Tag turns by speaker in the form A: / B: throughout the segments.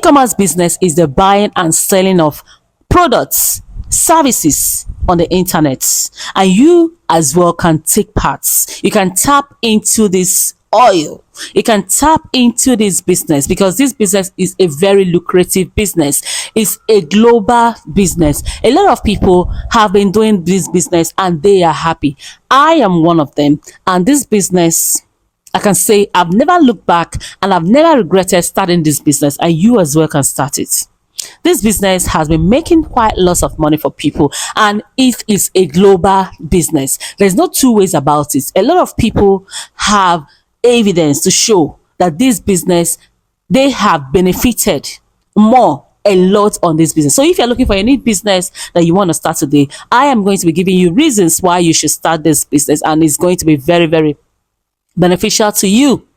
A: E-commerce business is the buying and selling of products, services on the internet, and you as well can take parts. You can tap into this oil. You can tap into this business because this business is a very lucrative business. It's a global business. A lot of people have been doing this business and they are happy. I am one of them, and this business, I can say I've never looked back and I've never regretted starting this business, and you as well can start it. This business has been making quite lots of money for people, and it is a global business. There's no two ways about it. A lot of people have evidence to show that this business, they have benefited more a lot on this business. So if you're looking for any business that you want to start today, I am going to be giving you reasons why you should start this business, and it's going to be very, very beneficial to you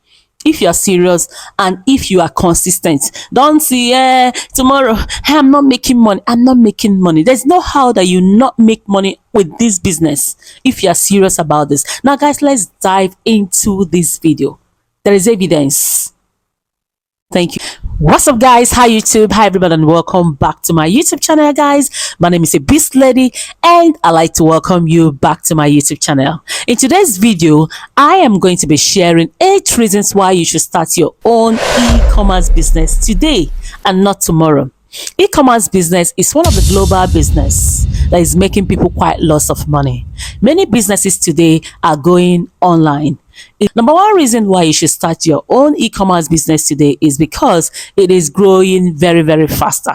A: if you are serious and if you are consistent. Don't see tomorrow, hey, I'm not making money. I'm not making money. There's no how that you not make money with this business if you are serious about this. Now guys, let's dive into this video. There is evidence. Thank you. What's up guys? Hi YouTube. Hi everybody, and welcome back to my YouTube channel guys. My name is Ebys'Lady and I like to welcome you back to my YouTube channel. In today's video, I am going to be sharing 8 reasons why you should start your own e-commerce business today and not tomorrow. E-commerce business is one of the global business that is making people quite lots of money. Many businesses today are going online. Number one reason why you should start your own e-commerce business today is because it is growing very, very faster.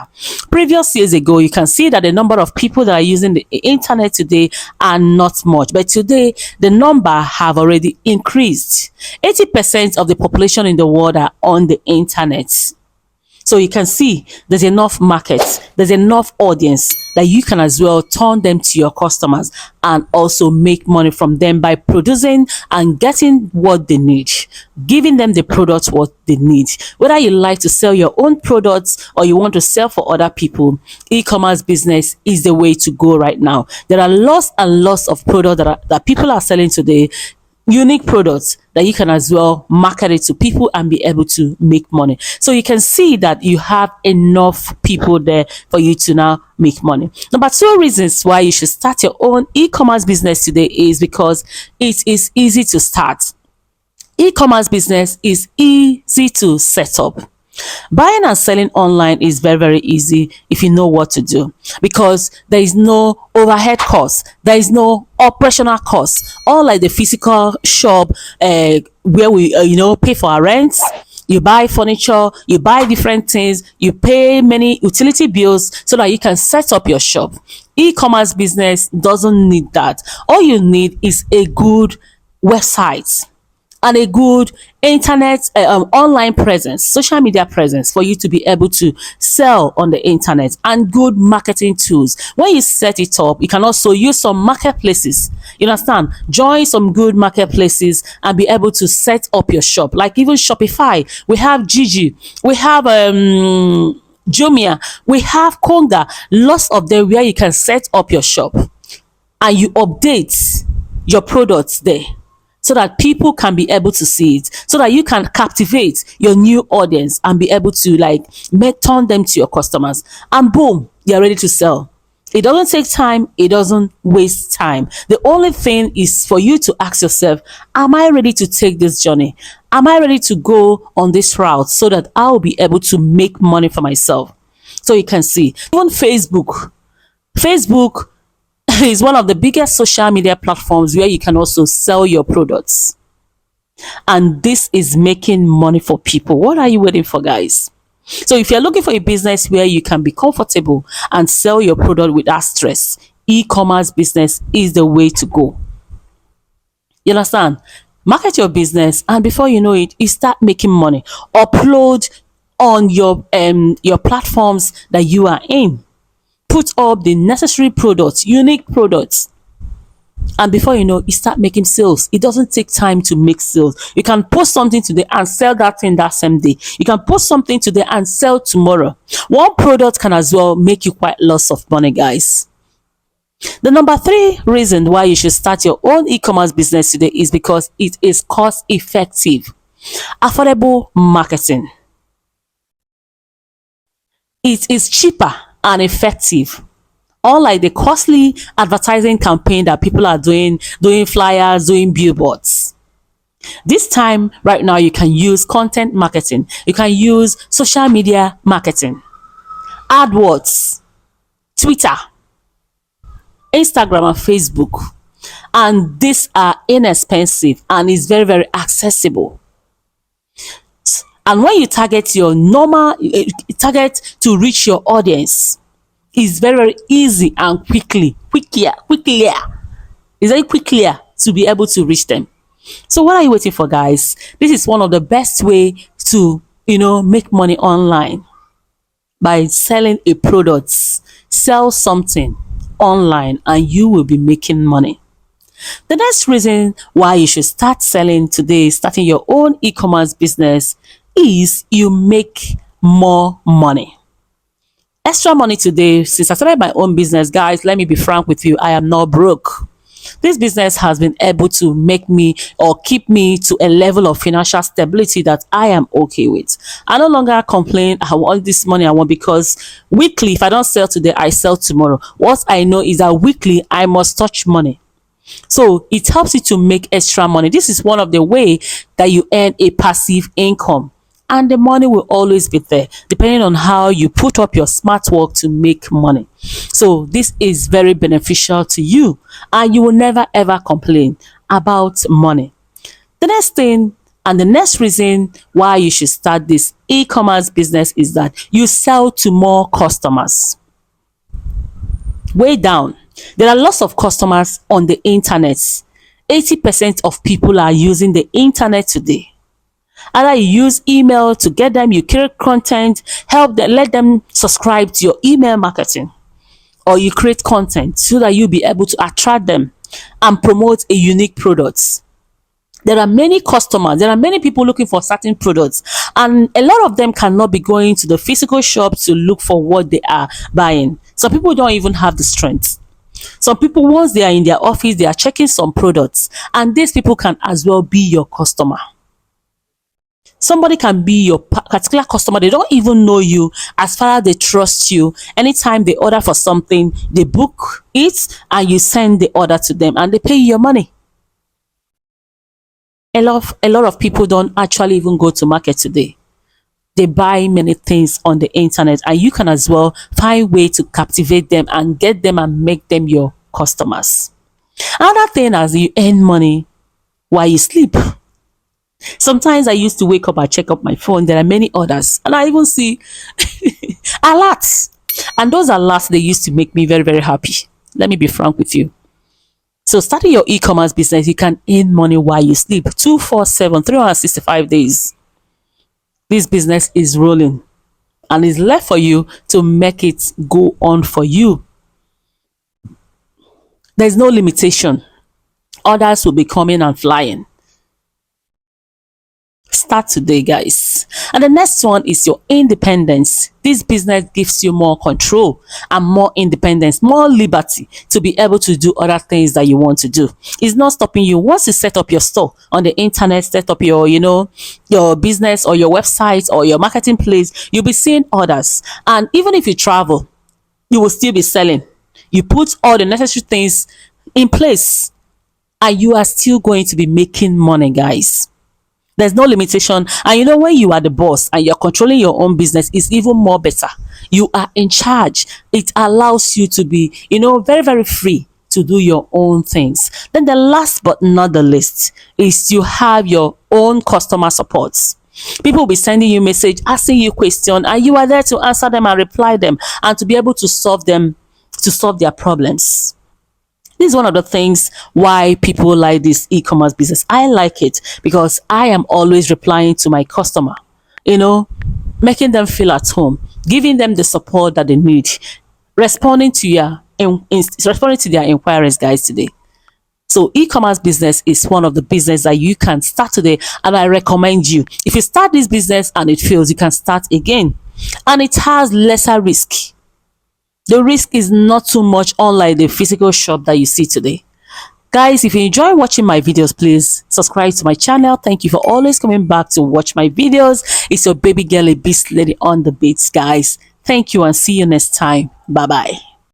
A: Previous years ago, you can see that the number of people that are using the internet today are not much, but today the number have already increased. 80% of the population in the world are on the internet. So you can see there's enough market, there's enough audience that you can as well turn them to your customers and also make money from them by producing and getting what they need, giving them the products what they need. Whether you like to sell your own products or you want to sell for other people, e-commerce business is the way to go right now. There are lots and lots of products that people are selling today, unique products that you can as well market it to people and be able to make money. So you can see that you have enough people there for you to now make money. Number 2 reasons why you should start your own e-commerce business today is because it is easy to start. E-commerce business is easy to set up. Buying and selling online is very, very easy if you know what to do, because there is no overhead cost, there is no operational cost, unlike the physical shop where we pay for our rents, you buy furniture, you buy different things, you pay many utility bills so that you can set up your shop. E-commerce business doesn't need that. All you need is a good website and a good internet online presence, social media presence for you to be able to sell on the internet, and good marketing tools. When you set it up, you can also use some marketplaces. You understand? Join some good marketplaces and be able to set up your shop. Like even Shopify, we have Gigi, we have Jumia, we have Konga, lots of them where you can set up your shop and you update your products there, so that people can be able to see it, so that you can captivate your new audience and be able to turn them to your customers, and boom, you're ready to sell. It doesn't take time, it doesn't waste time. The only thing is for you to ask yourself, am I ready to take this journey? Am I ready to go on this route so that I'll be able to make money for myself? So you can see, even Facebook is one of the biggest social media platforms where you can also sell your products, and this is making money for people. What are you waiting for, guys? So if you're looking for a business where you can be comfortable and sell your product without stress, e-commerce business is the way to go. You understand? Market your business, and before you know it, you start making money. Upload on your platforms that you are in. Put up the necessary products, unique products, and before you know, you start making sales. It doesn't take time to make sales. You can post something today and sell that thing that same day. You can post something today and sell tomorrow. One product can as well make you quite lots of money, guys. The number 3 reason why you should start your own e-commerce business today is because it is cost effective. Affordable marketing. It is cheaper and effective, unlike the costly advertising campaign that people are doing flyers, doing billboards. This time right now, you can use content marketing, you can use social media marketing, AdWords, Twitter, Instagram and Facebook. And these are inexpensive and is very, very accessible. And when you target your normal target to reach your audience, is very, very easy and quickly it's very quickly to be able to reach them. So what are you waiting for, guys? This is one of the best way to make money online, by selling a product. Sell something online and you will be making money. The next reason why you should start selling today, starting your own e-commerce business, is you make more money. Extra money today. Since I started my own business, guys, let me be frank with you, I am not broke. This business has been able to make me or keep me to a level of financial stability that I am okay with. I no longer complain, I want this money, I want, because weekly, if I don't sell today, I sell tomorrow. What I know is that weekly I must touch money. So it helps you to make extra money. This is one of the way that you earn a passive income, and the money will always be there depending on how you put up your smart work to make money. So this is very beneficial to you and you will never ever complain about money. The next thing and the next reason why you should start this e-commerce business is that you sell to more customers. Way down, there are lots of customers on the internet. 80% of people are using the internet today. Either you use email to get them, you create content, help them, let them subscribe to your email marketing, or you create content so that you'll be able to attract them and promote a unique product. There are many customers, there are many people looking for certain products, and a lot of them cannot be going to the physical shop to look for what they are buying. Some people don't even have the strength. Some people, once they are in their office, they are checking some products, and these people can as well be your customer. Somebody can be your particular customer. They don't even know you. As far as they trust you, anytime they order for something, they book it and you send the order to them and they pay you your money. A lot of people don't actually even go to market today. They buy many things on the internet, and you can as well find way to captivate them and get them and make them your customers. Another thing, as you earn money while you sleep. Sometimes I used to wake up, I check up my phone, there are many orders, and I even see alerts. And those alerts, they used to make me very, very happy. Let me be frank with you. So starting your e-commerce business, you can earn money while you sleep. 247, 365 days. This business is rolling and it's left for you to make it go on for you. There's no limitation. Orders will be coming and flying. Start today, guys. And the next one is your independence. This business gives you more control and more independence, more liberty to be able to do other things that you want to do. It's not stopping you. Once you set up your store on the internet, set up your your business or your website or your marketing place, you'll be seeing orders. And even if you travel, you will still be selling. You put all the necessary things in place and you are still going to be making money, guys. There's no limitation. And when you are the boss and you're controlling your own business, it's even more better. You are in charge. It allows you to be, very, very free to do your own things. Then the last but not the least is you have your own customer support. People will be sending you message, asking you question, and you are there to answer them and reply them and to be able to solve their problems. This is one of the things why people like this e-commerce business. I like it because I am always replying to my customer, making them feel at home, giving them the support that they need, responding to their inquiries, guys, today. So e-commerce business is one of the business that you can start today, and I recommend you. If you start this business and it fails, you can start again, and it has lesser risk. The risk is not too much, unlike the physical shop that you see today. Guys, if you enjoy watching my videos, please subscribe to my channel. Thank you for always coming back to watch my videos. It's your baby girl Ebys'Lady on the beats, guys. Thank you and see you next time. Bye bye.